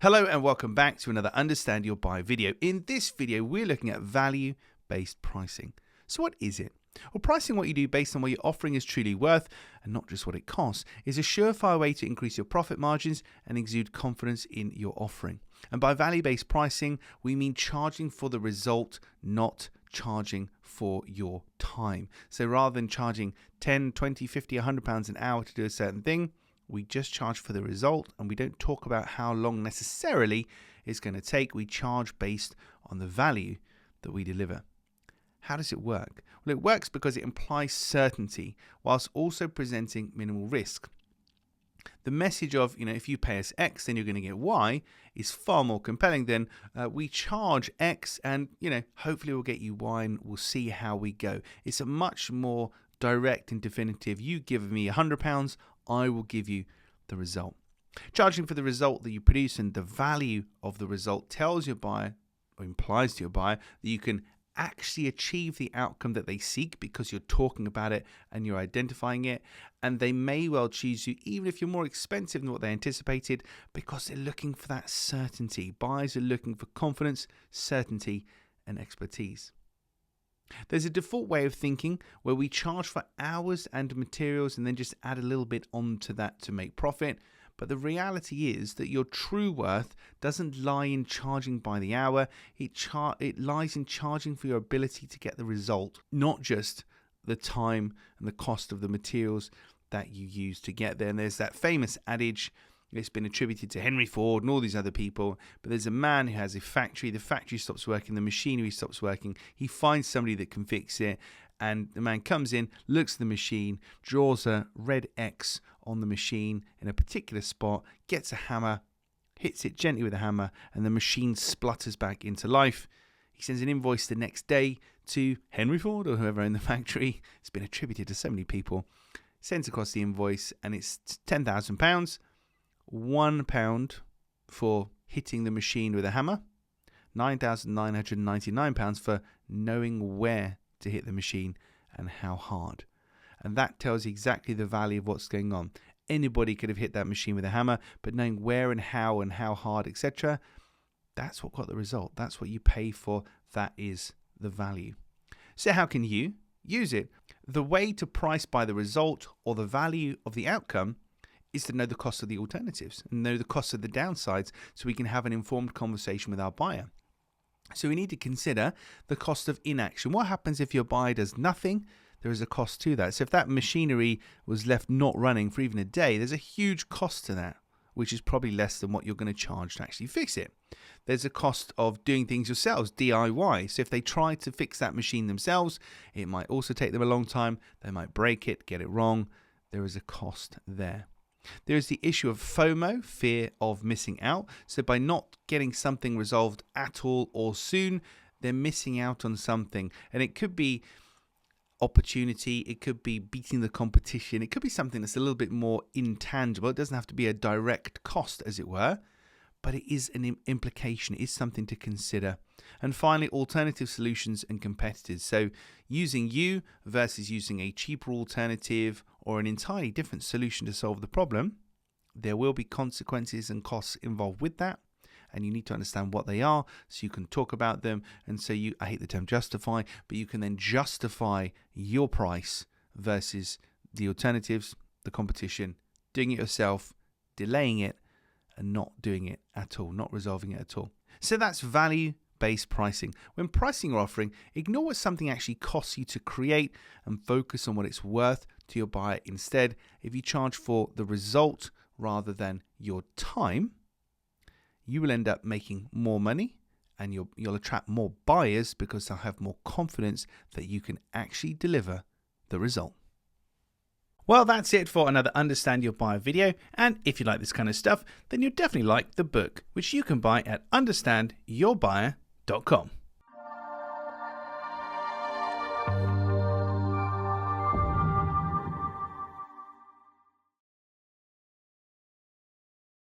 Hello and welcome back to another Understand Your Buyer video. In this video, we're looking at value-based pricing. So what is it? Well, pricing what you do based on what your offering is truly worth and not just what it costs is a surefire way to increase your profit margins and exude confidence in your offering. And by value-based pricing, we mean charging for the result, not charging for your time. So rather than charging 10, 20, 50, £100 an hour to do a certain thing, we just charge for the result, and we don't talk about how long necessarily it's going to take. We charge based on the value that we deliver. How does it work? Well, it works because it implies certainty whilst also presenting minimal risk. The message of, if you pay us X, then you're going to get Y is far more compelling than we charge X and, hopefully we'll get you Y and we'll see how we go. It's a much more direct and definitive. You give me £100, I will give you the result. Charging for the result that you produce and the value of the result tells your buyer or implies to your buyer that you can actually achieve the outcome that they seek because you're talking about it and you're identifying it, and they may well choose you even if you're more expensive than what they anticipated because they're looking for that certainty. Buyers are looking for confidence, certainty, and expertise. There's a default way of thinking where we charge for hours and materials and then just add a little bit onto that to make profit. But the reality is that your true worth doesn't lie in charging by the hour. It lies in charging for your ability to get the result, not just the time and the cost of the materials that you use to get there. And there's that famous adage, it's been attributed to Henry Ford and all these other people, but there's a man who has a factory. The factory stops working, the machinery stops working. He finds somebody that can fix it, and the man comes in, looks at the machine, draws a red X on the machine in a particular spot, gets a hammer, hits it gently with a hammer, and the machine splutters back into life. He sends an invoice the next day to Henry Ford or whoever in the factory. It's been attributed to so many people. Sends across the invoice, and it's £10,000. £1 for hitting the machine with a hammer, £9,999 for knowing where to hit the machine and how hard. And that tells you exactly the value of what's going on. Anybody could have hit that machine with a hammer, but knowing where and how hard, etc., that's what got the result. That's what you pay for. That is the value. So how can you use it? The way to price by the result or the value of the outcome is to know the cost of the alternatives and know the cost of the downsides so we can have an informed conversation with our buyer. So we need to consider the cost of inaction. What happens if your buyer does nothing? There is a cost to that. So if that machinery was left not running for even a day, there's a huge cost to that, which is probably less than what you're going to charge to actually fix it. There's a cost of doing things yourselves, DIY. So if they try to fix that machine themselves, it might also take them a long time. They might break it, get it wrong. There is a cost there. There is the issue of FOMO, fear of missing out. So by not getting something resolved at all or soon, they're missing out on something. And it could be opportunity, it could be beating the competition, it could be something that's a little bit more intangible. It doesn't have to be a direct cost, as it were, but it is an implication, it is something to consider. And finally, alternative solutions and competitors. So using you versus using a cheaper alternative or an entirely different solution to solve the problem, there will be consequences and costs involved with that. And you need to understand what they are so you can talk about them. And so I hate the term justify, but you can then justify your price versus the alternatives, the competition, doing it yourself, delaying it, and not doing it at all, not resolving it at all. So that's value-based pricing. When pricing your offering, ignore what something actually costs you to create and focus on what it's worth to your buyer instead. If you charge for the result rather than your time, you will end up making more money and you'll attract more buyers because they'll have more confidence that you can actually deliver the result. Well, that's it for another Understand Your Buyer video. And if you like this kind of stuff, then you'll definitely like the book, which you can buy at understandyourbuyer.com.